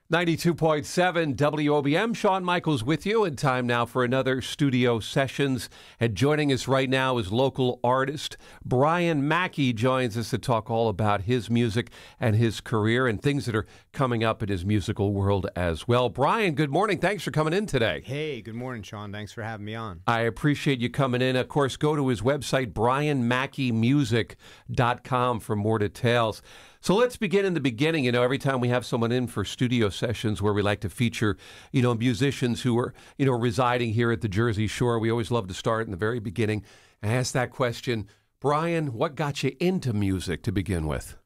92.7 WOBM. Shawn Michaels with you, and time now for another studio sessions. And joining us right now is local artist Brian Mackey. Joins us to talk all about his music and his career and things that are coming up in his musical world as well. Brian, good morning. Thanks for coming in today. Hey, good morning, Shawn. Thanks for having me on. I appreciate you coming in. Of course, go to his website, brianmackeymusic.com, for more details. So let's begin in the beginning. You know, every time we have someone in for studio sessions where we like to feature, musicians who are, residing here at the Jersey Shore, we always love to start in the very beginning and ask that question. Brian, what got you into music to begin with?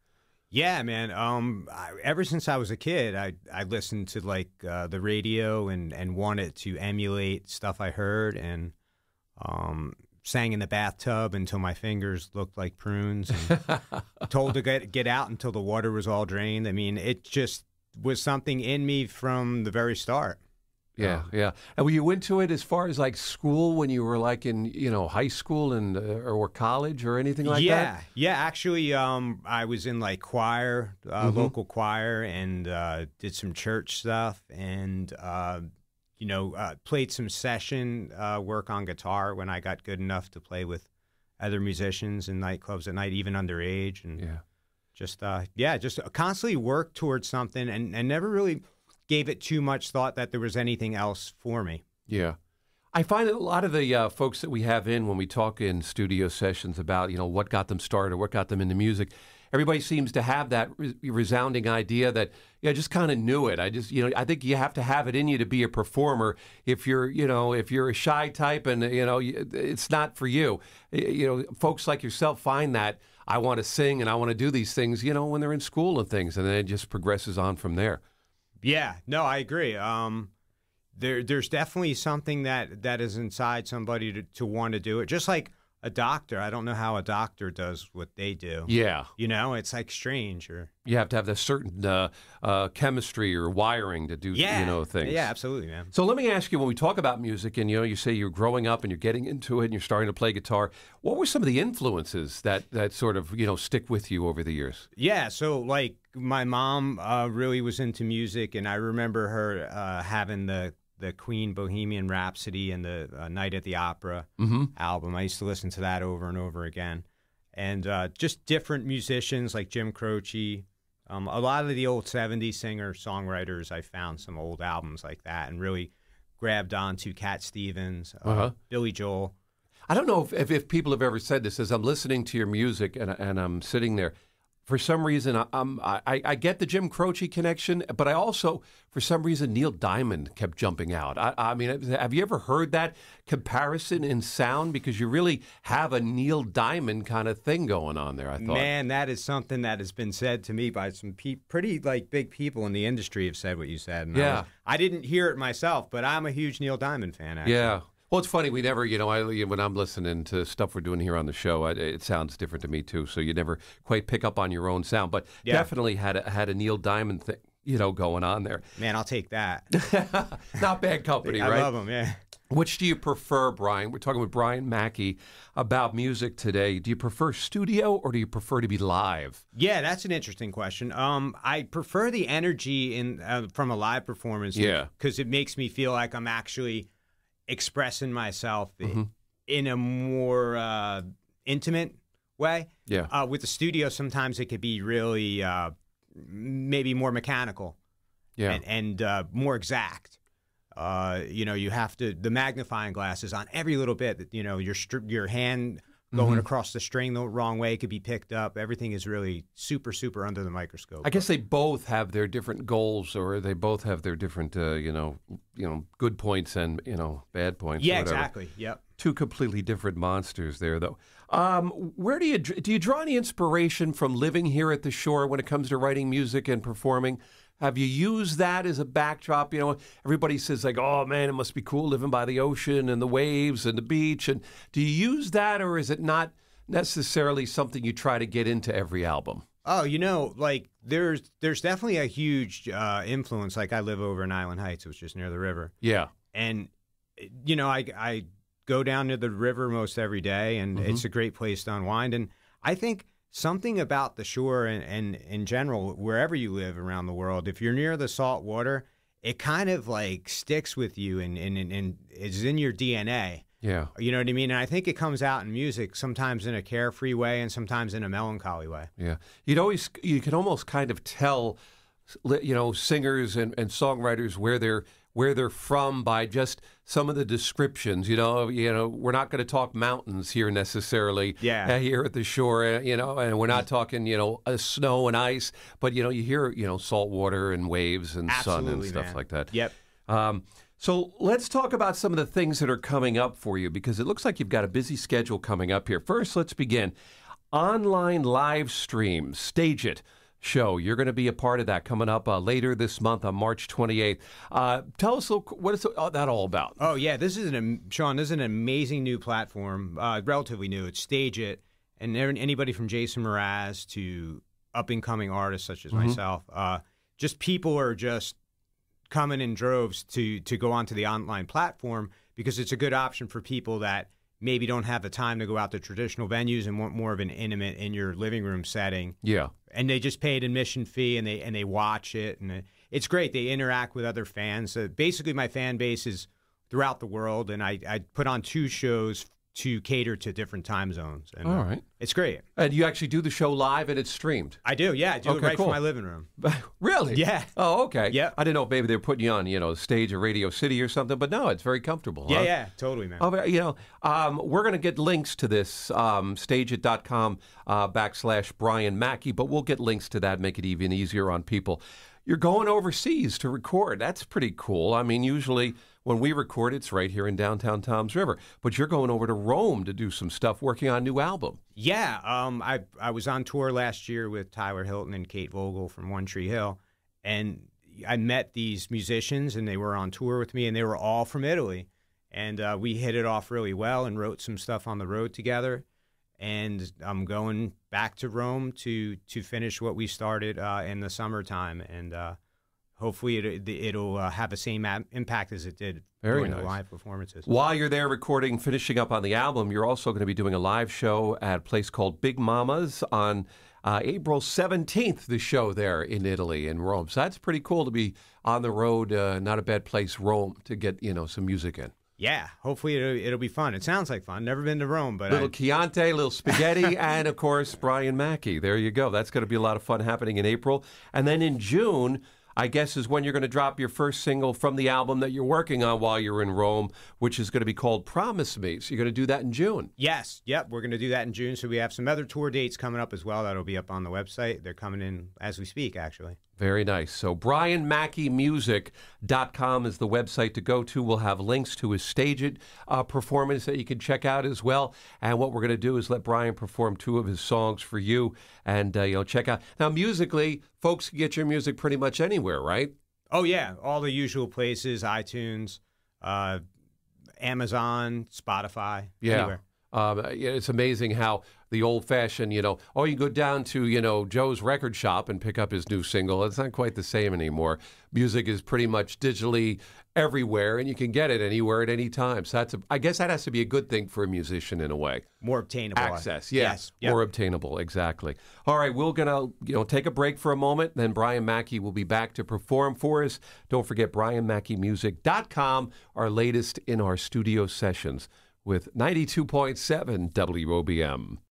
Yeah, man. Ever since I was a kid, I listened to the radio and wanted to emulate stuff I heard, and sang in the bathtub until my fingers looked like prunes, and told to get out until the water was all drained. I mean, it just was something in me from the very start. Yeah, yeah. And were you into it as far as like school when you were like in, high school and or college or anything like that? Yeah. Actually, I was in like choir, local choir, and did some church stuff, and played some session work on guitar when I got good enough to play with other musicians in nightclubs at night, even underage, and just constantly worked towards something, and never really gave it too much thought that there was anything else for me. Yeah. I find that a lot of the folks that we have in when we talk in studio sessions about, what got them started, what got them into music, everybody seems to have that resounding idea that, just kind of knew it. I think you have to have it in you to be a performer. If you're a shy type and, it's not for you. Folks like yourself find that I want to sing and I want to do these things, when they're in school and things, and then it just progresses on from there. Yeah, no, I agree. There's definitely something that is inside somebody to want to do it. Just like a doctor. I don't know how a doctor does what they do. Yeah. It's like strange. Or you have to have that certain chemistry or wiring to do, things. Yeah, absolutely, man. So let me ask you, when we talk about music and, you say you're growing up and you're getting into it and you're starting to play guitar, what were some of the influences that sort of, stick with you over the years? Yeah, so like my mom really was into music, and I remember her having the Queen Bohemian Rhapsody and the Night at the Opera album. I used to listen to that over and over again. And just different musicians like Jim Croce, a lot of the old 70s singer-songwriters. I found some old albums like that and really grabbed onto Cat Stevens, Billy Joel. I don't know if people have ever said this, as I'm listening to your music and I'm sitting there. For some reason, I get the Jim Croce connection, but I also, for some reason, Neil Diamond kept jumping out. I mean, have you ever heard that comparison in sound? Because you really have a Neil Diamond kind of thing going on there, I thought. Man, that is something that has been said to me by some pretty big people in the industry have said what you said. And I didn't hear it myself, but I'm a huge Neil Diamond fan, actually. Yeah. Well, it's funny. We never, when I'm listening to stuff we're doing here on the show, it sounds different to me too. So you never quite pick up on your own sound, but definitely had a Neil Diamond thing, going on there. Man, I'll take that. Not bad company, right? I love him. Yeah. Which do you prefer, Brian? We're talking with Brian Mackey about music today. Do you prefer studio or do you prefer to be live? Yeah, that's an interesting question. I prefer the energy from a live performance. Yeah, because it makes me feel like I'm actually expressing myself in a more intimate way. Yeah. With the studio, sometimes it could be really maybe more mechanical. Yeah. And more exact. You have the magnifying glass is on every little bit. Your hand going across the string the wrong way could be picked up. Everything is really super, super under the microscope. I guess they both have their different goals, or they both have their different, good points and, bad points. Yeah, exactly. Yep. Two completely different monsters there, though. Where do you draw any inspiration from living here at the shore when it comes to writing music and performing? Have you used that as a backdrop? Everybody says like, oh man, it must be cool living by the ocean and the waves and the beach. And do you use that, or is it not necessarily something you try to get into every album? Oh, there's definitely a huge influence. Like I live over in Island Heights, which is near the river. Yeah. And, I go down to the river most every day, and it's a great place to unwind. And I think something about the shore and in general, wherever you live around the world, if you're near the salt water, it kind of like sticks with you and is in your DNA. Yeah. You know what I mean? And I think it comes out in music sometimes in a carefree way and sometimes in a melancholy way. Yeah. You can almost kind of tell, singers and songwriters where they're from by just some of the descriptions. We're not going to talk mountains here necessarily. Yeah. Here at the shore, and we're not talking, snow and ice, but you hear, salt water and waves and sun and stuff man. like that. Yep. So let's talk about some of the things that are coming up for you, because it looks like you've got a busy schedule coming up here. First, let's begin. Online live streams, Stage It show. You're going to be a part of that coming up later this month on March 28th. Tell us, what is that all about? Oh, yeah. Sean, this is an amazing new platform, relatively new. It's Stage It, and anybody from Jason Mraz to up-and-coming artists such as myself, just people are just coming in droves to go onto the online platform because it's a good option for people that maybe don't have the time to go out to traditional venues and want more of an intimate in your living room setting. Yeah. And they just pay an admission fee and they watch it, and it's great. They interact with other fans. Basically, my fan base is throughout the world, and I put on 2 shows to cater to different time zones. And, all right. It's great. And you actually do the show live and it's streamed? I do, yeah. I do it right from my living room. Really? Yeah. Oh, okay. Yeah. I didn't know if maybe they were putting you on, stage at Radio City or something, but no, it's very comfortable. Yeah, huh? yeah, totally, man. We're going to get links to this, stageit.com / Brian Mackey, but we'll get links to that, make it even easier on people. You're going overseas to record. That's pretty cool. I mean, usually when we record, it's right here in downtown Toms River. But you're going over to Rome to do some stuff, working on a new album. Yeah. I was on tour last year with Tyler Hilton and Kate Vogel from One Tree Hill, and I met these musicians, and they were on tour with me, and they were all from Italy. And we hit it off really well and wrote some stuff on the road together. And I'm going back to Rome to finish what we started in the summertime, and hopefully it'll have the same impact as it did during the live performances. While you're there finishing up on the album, you're also going to be doing a live show at a place called Big Mama's on April 17th, the show there in Italy, in Rome. So that's pretty cool to be on the road, not a bad place, Rome, to get some music in. Yeah, hopefully it'll be fun. It sounds like fun. Never been to Rome, but little Chianti, little spaghetti, and of course Brian Mackey. There you go. That's going to be a lot of fun happening in April, and then in June, I guess, is when you're going to drop your first single from the album that you're working on while you're in Rome, which is going to be called "Promise Me." So you're going to do that in June. Yes, yep, we're going to do that in June. So we have some other tour dates coming up as well. That'll be up on the website. They're coming in as we speak, actually. Very nice. So BrianMackeyMusic.com is the website to go to. We'll have links to his Stage It performance that you can check out as well. And what we're going to do is let Brian perform 2 of his songs for you, and check out. Now, musically, folks can get your music pretty much anywhere, right? Oh yeah, all the usual places: iTunes, Amazon, Spotify, anywhere. It's amazing how the old-fashioned, you can go down to, Joe's record shop and pick up his new single. It's not quite the same anymore. Music is pretty much digitally everywhere, and you can get it anywhere at any time. So I guess that has to be a good thing for a musician in a way. More obtainable. Access, yes. Yep. More obtainable, exactly. All right, we're going to take a break for a moment, then Brian Mackey will be back to perform for us. Don't forget BrianMackeyMusic.com, our latest in our studio sessions with 92.7 WOBM.